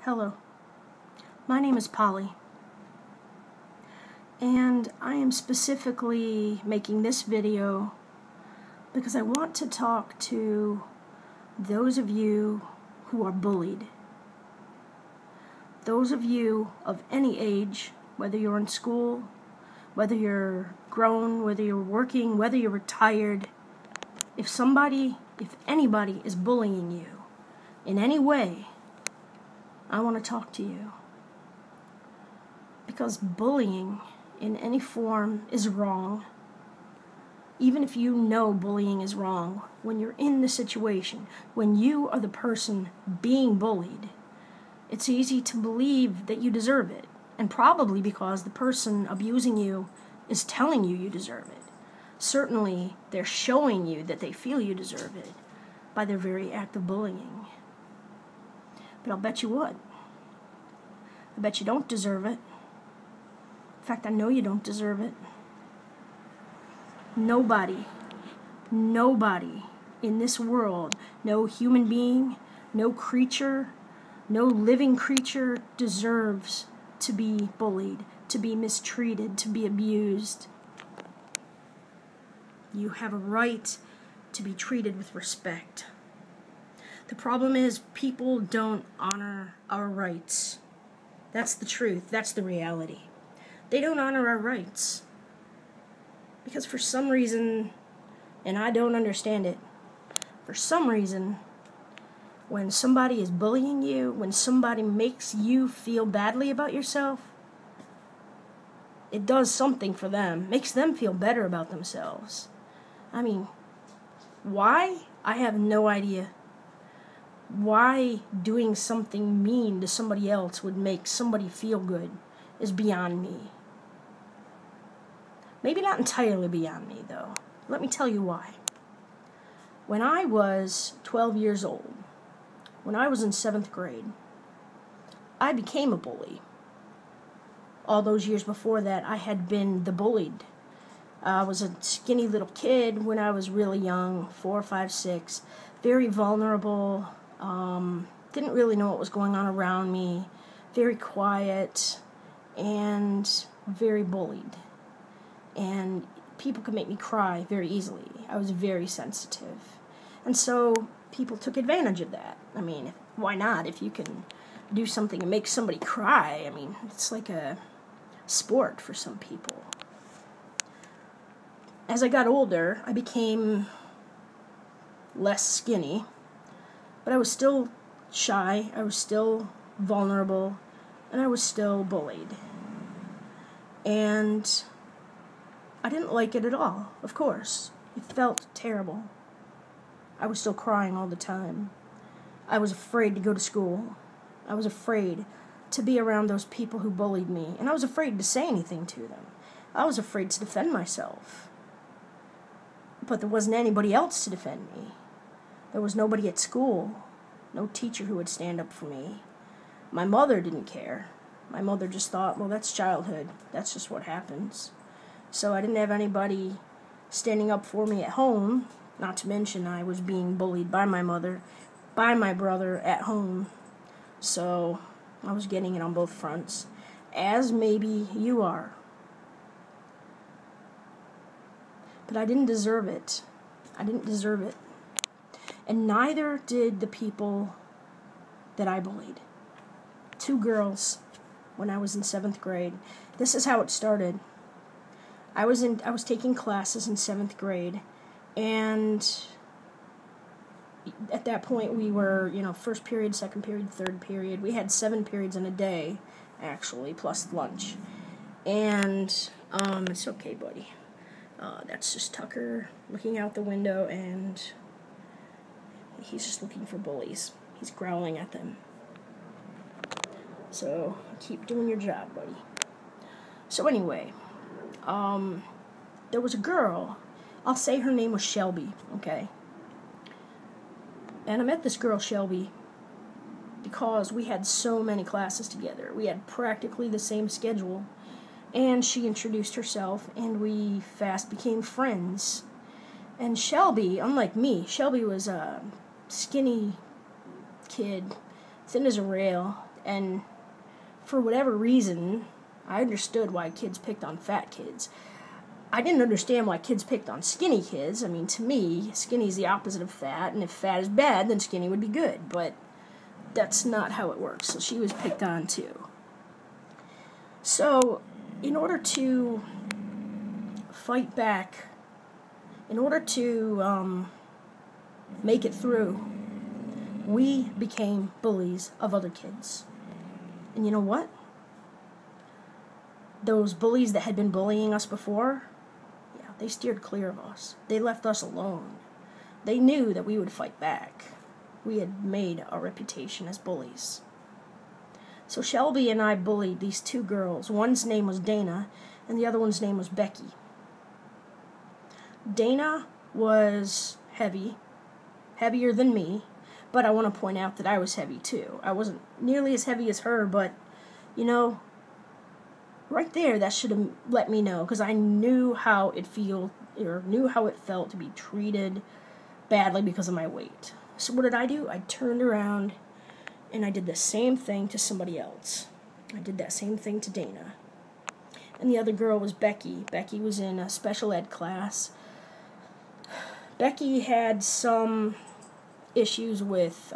Hello, my name is Polly, and I am specifically making this video because I want to talk to those of you who are bullied. Those of you of any age, whether you're in school, whether you're grown, whether you're working, whether you're retired, if anybody is bullying you in any way, I want to talk to you. Because bullying in any form is wrong. Even if you know bullying is wrong, when you're in the situation, when you are the person being bullied, it's easy to believe that you deserve it. And probably because the person abusing you is telling you you deserve it. Certainly, they're showing you that they feel you deserve it by their very act of bullying. But I'll bet you what? I bet you don't deserve it. In fact, I know you don't deserve it. Nobody in this world, no human being, no creature, no living creature deserves to be bullied, to be mistreated, to be abused. You have a right to be treated with respect. The problem is people don't honor our rights. That's the truth. That's the reality. They don't honor our rights. Because for some reason, and I don't understand it, for some reason, when somebody is bullying you, when somebody makes you feel badly about yourself, it does something for them, makes them feel better about themselves. I mean, why? I have no idea. Why doing something mean to somebody else would make somebody feel good is beyond me. Maybe not entirely beyond me, though. Let me tell you why. When I was 12 years old, when I was in 7th grade, I became a bully. All those years before that, I had been the bullied. I was a skinny little kid when I was really young, 4, 5, 6, very vulnerable, didn't really know what was going on around me, very quiet, and very bullied. And people could make me cry very easily. I was very sensitive. And so people took advantage of that. I mean, why not? If you can do something and make somebody cry, I mean, it's like a sport for some people. As I got older, I became less skinny, but I was still shy, I was still vulnerable, and I was still bullied. And I didn't like it at all, of course. It felt terrible. I was still crying all the time. I was afraid to go to school. I was afraid to be around those people who bullied me, and I was afraid to say anything to them. I was afraid to defend myself. But there wasn't anybody else to defend me. There was nobody at school, no teacher who would stand up for me. My mother didn't care. My mother just thought, well, that's childhood. That's just what happens. So I didn't have anybody standing up for me at home, not to mention I was being bullied by my mother, by my brother at home. So I was getting it on both fronts, as maybe you are. But I didn't deserve it. I didn't deserve it. And neither did the people that I bullied. 2 girls when I was in 7th grade. This is how it started. I was taking classes in 7th grade, and at that point we were, first period, second period, third period. We had 7 periods in a day, actually, plus lunch. And it's okay, buddy. That's just Tucker looking out the window, and he's just looking for bullies. He's growling at them. So, keep doing your job, buddy. So anyway, there was a girl. I'll say her name was Shelby, okay? And I met this girl, Shelby, because we had so many classes together. We had practically the same schedule. And she introduced herself, and we fast became friends. And Shelby, unlike me, Shelby was a skinny kid, thin as a rail, And for whatever reason, I understood why kids picked on fat kids. I didn't understand why kids picked on skinny kids. I mean, to me, skinny is the opposite of fat, and if fat is bad, then skinny would be good. But that's not how it works. So she was picked on too. So, in order to fight back, in order to make it through, we became bullies of other kids. And you know what? Those bullies that had been bullying us before, yeah, they steered clear of us. They left us alone. They knew that we would fight back. We had made our reputation as bullies. So Shelby and I bullied these two girls. One's name was Dana, and the other one's name was Becky. Dana was heavier than me, but I want to point out that I was heavy too. I wasn't nearly as heavy as her, but, you know, right there, that should have let me know, because I knew how it felt to be treated badly because of my weight. So what did I do? I turned around and I did the same thing to somebody else. I did that same thing to Dana. And the other girl was Becky. Becky was in a special ed class. Becky had some issues with,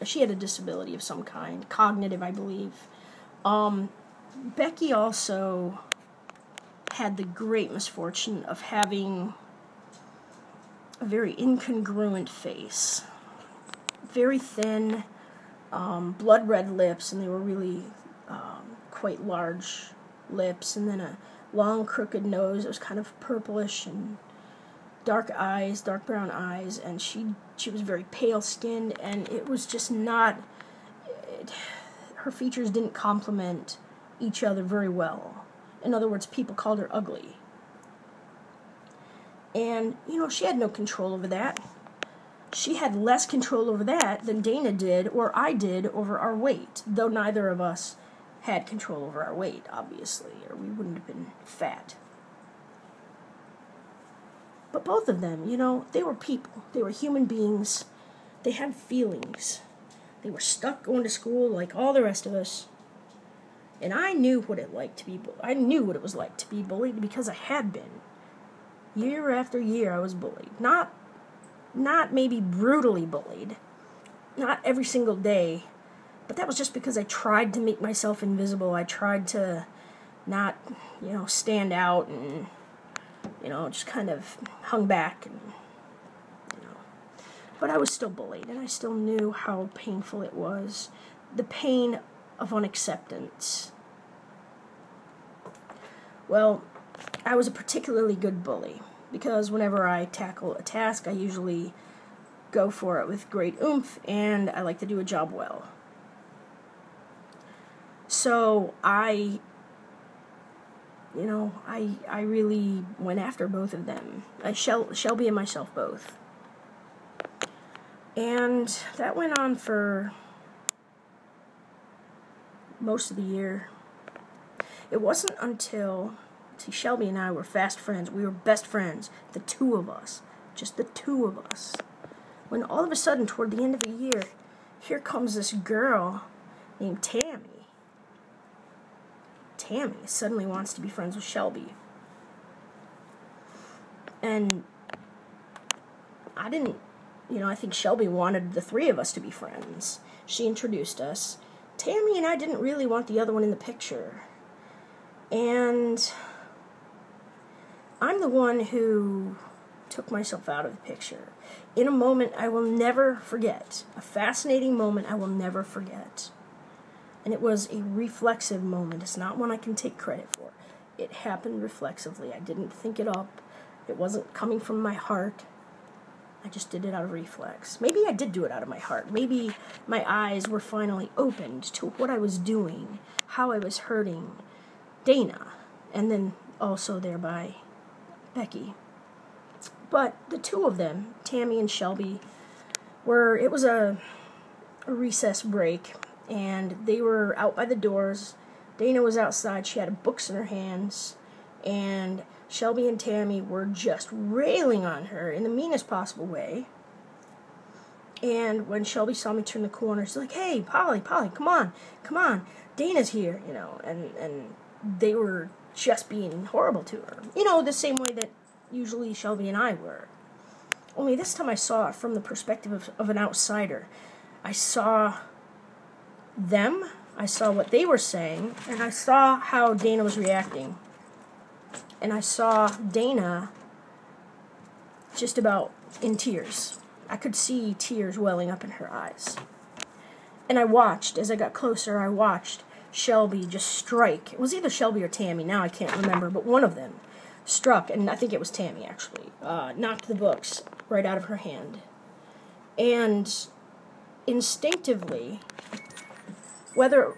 she had a disability of some kind, cognitive, I believe. Becky also had the great misfortune of having a very incongruent face. Very thin, blood red lips, and they were really quite large lips, and then a long crooked nose that was kind of purplish, and dark eyes, dark brown eyes, and she was very pale skinned, and it was just not, her features didn't complement each other very well. In other words, people called her ugly. And, you know, she had no control over that. She had less control over that than Dana did, or I did, over our weight, though neither of us had control over our weight, obviously, or we wouldn't have been fat. But both of them, you know, they were people. They were human beings. They had feelings. They were stuck going to school like all the rest of us. And I knew what it was like to be bullied because I had been. Year after year I was bullied. Not maybe brutally bullied. Not every single day. But that was just because I tried to make myself invisible. I tried to not, you know, stand out and, you know, just kind of hung back and, you know. But I was still bullied, and I still knew how painful it was. The pain of unacceptance. Well, I was a particularly good bully, because whenever I tackle a task, I usually go for it with great oomph, and I like to do a job well. So I really went after both of them. Shelby and myself both. And that went on for most of the year. It wasn't until, Shelby and I were fast friends. We were best friends, the two of us, just the two of us. When all of a sudden, toward the end of the year, here comes this girl named Tammy. Tammy suddenly wants to be friends with Shelby. And I didn't, I think Shelby wanted the three of us to be friends. She introduced us. Tammy and I didn't really want the other one in the picture. And I'm the one who took myself out of the picture. In a moment I will never forget. A fascinating moment I will never forget. And it was a reflexive moment. It's not one I can take credit for. It happened reflexively. I didn't think it up. It wasn't coming from my heart. I just did it out of reflex. Maybe I did do it out of my heart. Maybe my eyes were finally opened to what I was doing, how I was hurting Dana, and then also thereby Becky. But the two of them, Tammy and Shelby, it was a recess break, and they were out by the doors. Dana was outside. She had books in her hands, and Shelby and Tammy were just railing on her in the meanest possible way. And when Shelby saw me turn the corner, she's like, "Hey, Polly, come on, Dana's here," and they were just being horrible to her. The same way that usually Shelby and I were. Only this time I saw it from the perspective of an outsider. I saw them, I saw what they were saying, and I saw how Dana was reacting. And I saw Dana just about in tears. I could see tears welling up in her eyes. And I watched, as I got closer, I watched Shelby just strike. It was either Shelby or Tammy, now I can't remember, but one of them struck, and I think it was Tammy, actually, knocked the books right out of her hand. And instinctively, whether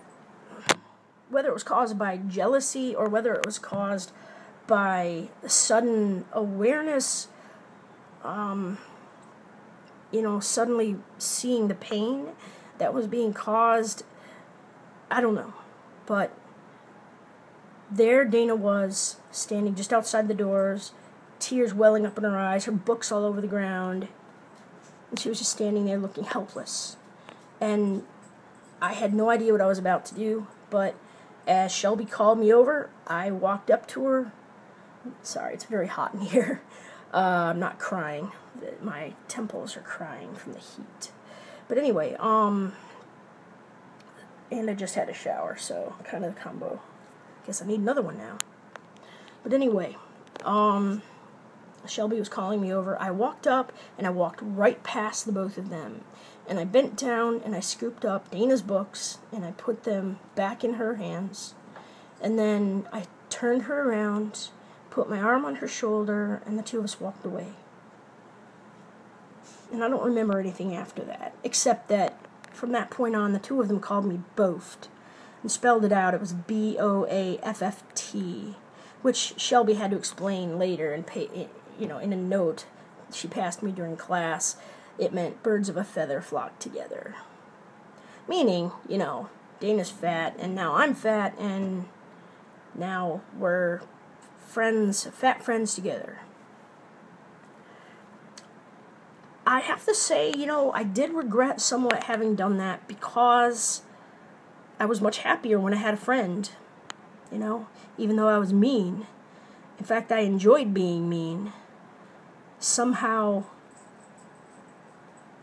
it was caused by jealousy or whether it was caused by sudden awareness, suddenly seeing the pain that was being caused, I don't know. But there Dana was, standing just outside the doors, tears welling up in her eyes, her books all over the ground, and she was just standing there looking helpless. And I had no idea what I was about to do, but as Shelby called me over, I walked up to her. Sorry, it's very hot in here. I'm not crying. My temples are crying from the heat. But anyway, and I just had a shower, so kind of the combo. Guess I need another one now. But anyway, Shelby was calling me over. I walked up, and I walked right past the both of them. And I bent down, and I scooped up Dana's books, and I put them back in her hands. And then I turned her around, put my arm on her shoulder, and the two of us walked away. And I don't remember anything after that, except that from that point on, the two of them called me Boft and spelled it out. It was Boafft, which Shelby had to explain later and pay, in a note she passed me during class. It meant birds of a feather flock together. Meaning, Dana's fat, and now I'm fat, and now we're fat friends together. I have to say, I did regret somewhat having done that because I was much happier when I had a friend, even though I was mean. In fact, I enjoyed being mean. Somehow,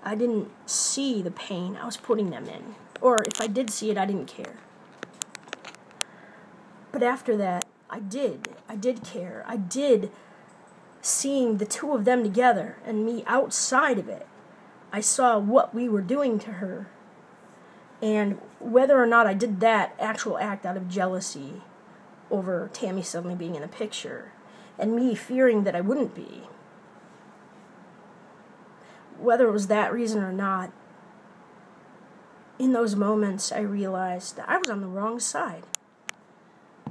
I didn't see the pain I was putting them in. Or if I did see it, I didn't care. But after that, I did care. I did, seeing the two of them together and me outside of it. I saw what we were doing to her. And whether or not I did that actual act out of jealousy over Tammy suddenly being in the picture, and me fearing that I wouldn't be, whether it was that reason or not, in those moments I realized that I was on the wrong side.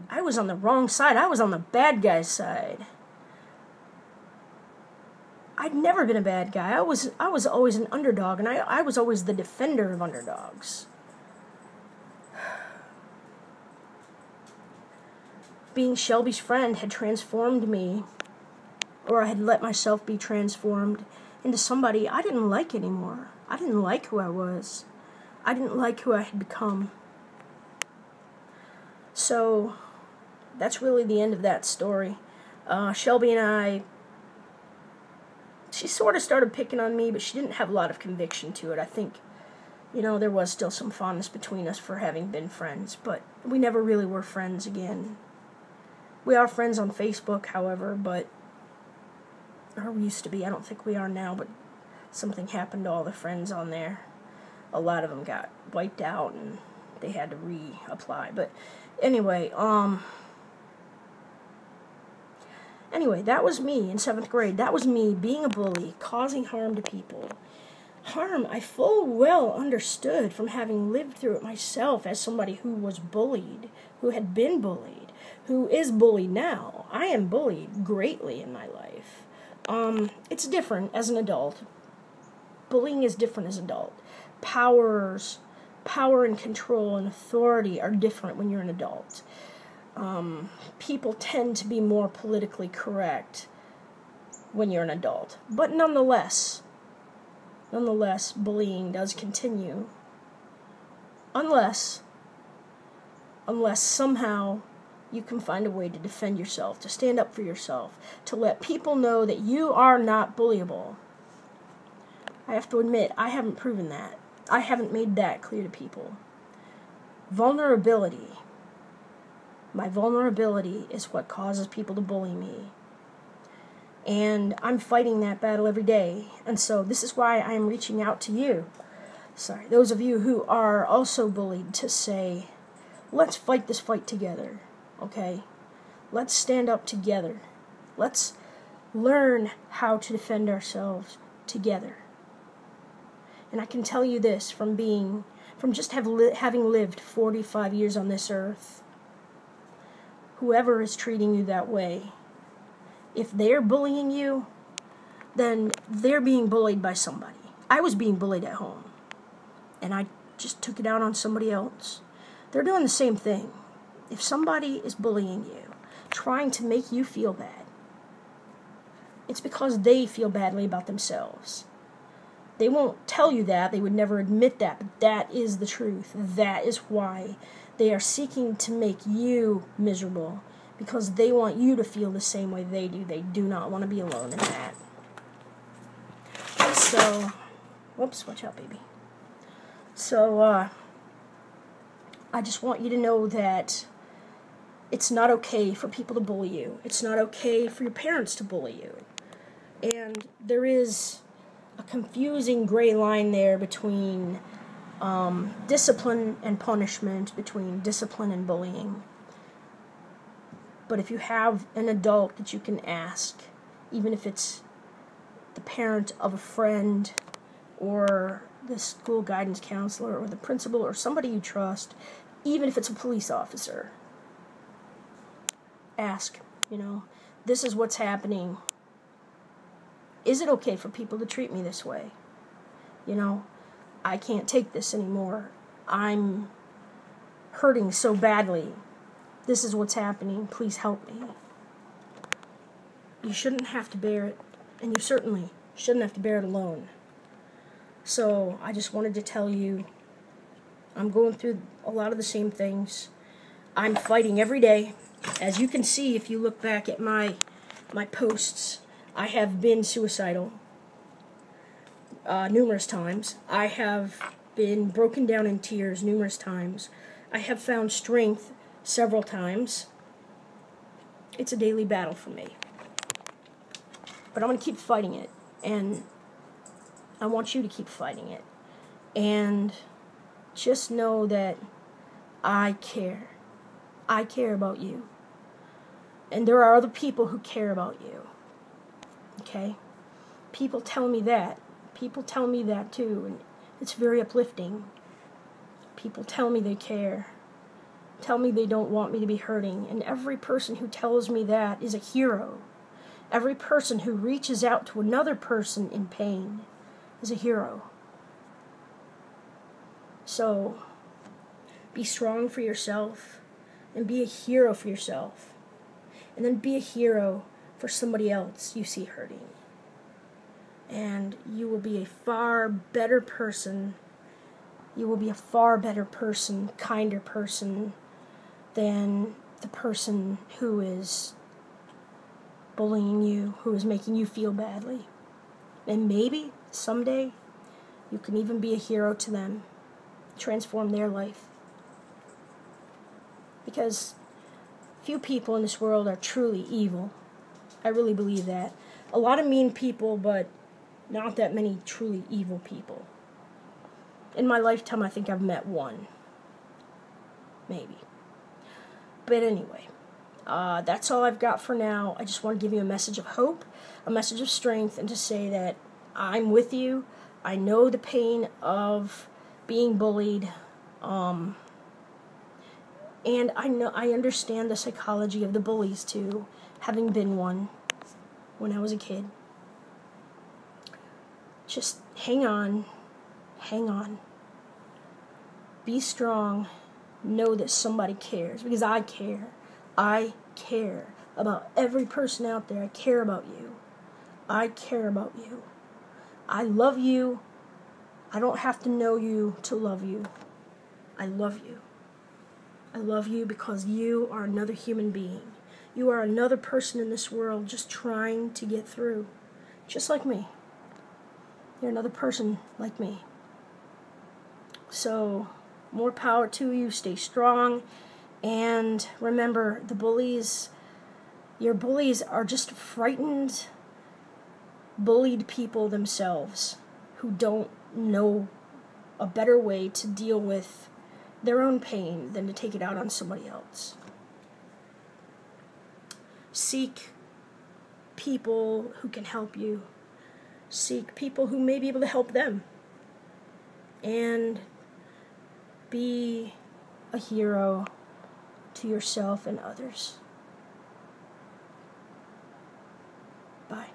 I was on the wrong side. I was on the bad guy's side. I'd never been a bad guy. I was always an underdog, and I was always the defender of underdogs. Being Shelby's friend had transformed me, or I had let myself be transformed into somebody I didn't like anymore. I didn't like who I was. I didn't like who I had become. So, that's really the end of that story. Shelby and I, she sort of started picking on me, but she didn't have a lot of conviction to it. I think, there was still some fondness between us for having been friends, but we never really were friends again. We are friends on Facebook, however, or we used to be. I don't think we are now, but something happened to all the friends on there. A lot of them got wiped out, and they had to reapply. But anyway, that was me in 7th grade. That was me being a bully, causing harm to people. Harm I full well understood from having lived through it myself as somebody who was bullied, who had been bullied, who is bullied now. I am bullied greatly in my life. It's different as an adult. Bullying is different as an adult. Power and control and authority are different when you're an adult. People tend to be more politically correct when you're an adult. But nonetheless, Nonetheless, bullying does continue. Unless somehow you can find a way to defend yourself, to stand up for yourself, to let people know that you are not bullyable. I have to admit, I haven't proven that. I haven't made that clear to people. Vulnerability. My vulnerability is what causes people to bully me. And I'm fighting that battle every day. And so this is why I am reaching out to you. Those of you who are also bullied, to say, let's fight this fight together, okay? Let's stand up together. Let's learn how to defend ourselves together. And I can tell you this from just having lived 45 years on this earth. Whoever is treating you that way, if they're bullying you, then they're being bullied by somebody. I was being bullied at home, and I just took it out on somebody else. They're doing the same thing. If somebody is bullying you, trying to make you feel bad, it's because they feel badly about themselves. They won't tell you that. They would never admit that, but that is the truth. That is why they are seeking to make you miserable, because they want you to feel the same way they do. They do not want to be alone in that. So, whoops, watch out, baby. So, I just want you to know that it's not okay for people to bully you. It's not okay for your parents to bully you. And there is a confusing gray line there between discipline and punishment, between discipline and bullying. But if you have an adult that you can ask, even if it's the parent of a friend or the school guidance counselor or the principal or somebody you trust, even if it's a police officer, ask, this is what's happening. Is it okay for people to treat me this way? I can't take this anymore. I'm hurting so badly. This is what's happening. Please help me. You shouldn't have to bear it, and you certainly shouldn't have to bear it alone. So I just wanted to tell you, I'm going through a lot of the same things. I'm fighting every day. As you can see, if you look back at my posts, I have been suicidal numerous times. I have been broken down in tears numerous times. I have found strength several times. It's a daily battle for me. But I'm going to keep fighting it. And I want you to keep fighting it. And just know that I care. I care about you. And there are other people who care about you. Okay? People tell me that. People tell me that too. And it's very uplifting. People tell me they care. Tell me they don't want me to be hurting. And every person who tells me that is a hero. Every person who reaches out to another person in pain is a hero. So, be strong for yourself and be a hero for yourself. And then be a hero for somebody else you see hurting. And you will be a far better person. You will be a far better person, kinder person than the person who is bullying you, who is making you feel badly. And maybe someday you can even be a hero to them, transform their life. Because few people in this world are truly evil. I really believe that. A lot of mean people, but not that many truly evil people. In my lifetime, I think I've met one. Maybe. But anyway, that's all I've got for now. I just want to give you a message of hope, a message of strength, and to say that I'm with you. I know the pain of being bullied, and I understand the psychology of the bullies too, having been one when I was a kid. Just hang on. Be strong. Know that somebody cares, because I care. I care about every person out there. I care about you. I care about you. I love you I don't have to know you to love you. I love you. I love you because you are another human being. You are another person in this world just trying to get through. Just like me. You're another person like me. So, more power to you. Stay strong. And remember, your bullies are just frightened, bullied people themselves who don't know a better way to deal with their own pain than to take it out on somebody else. Seek people who can help you. Seek people who may be able to help them. And be a hero to yourself and others. Bye.